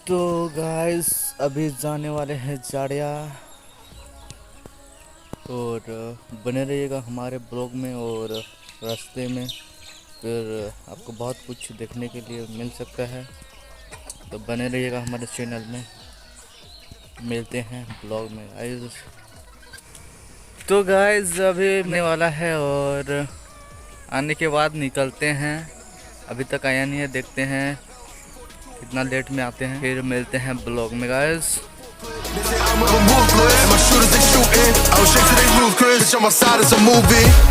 तो गाइस अभी जाने वाले हैं जाड़िया और बने रहिएगा हमारे ब्लॉग में और रास्ते में फिर आपको बहुत कुछ देखने के लिए मिल सकता है। तो बने रहिएगा हमारे चैनल में, मिलते हैं ब्लॉग में गाइस। तो गाइस अभी आने वाला है और आने के बाद निकलते हैं। अभी तक आया नहीं है, देखते हैं कितना लेट में आते हैं, फिर मिलते हैं ब्लॉग में guys. My shooters they shooting, I was straight to they roof, Chris. Bitch on my side is a movie.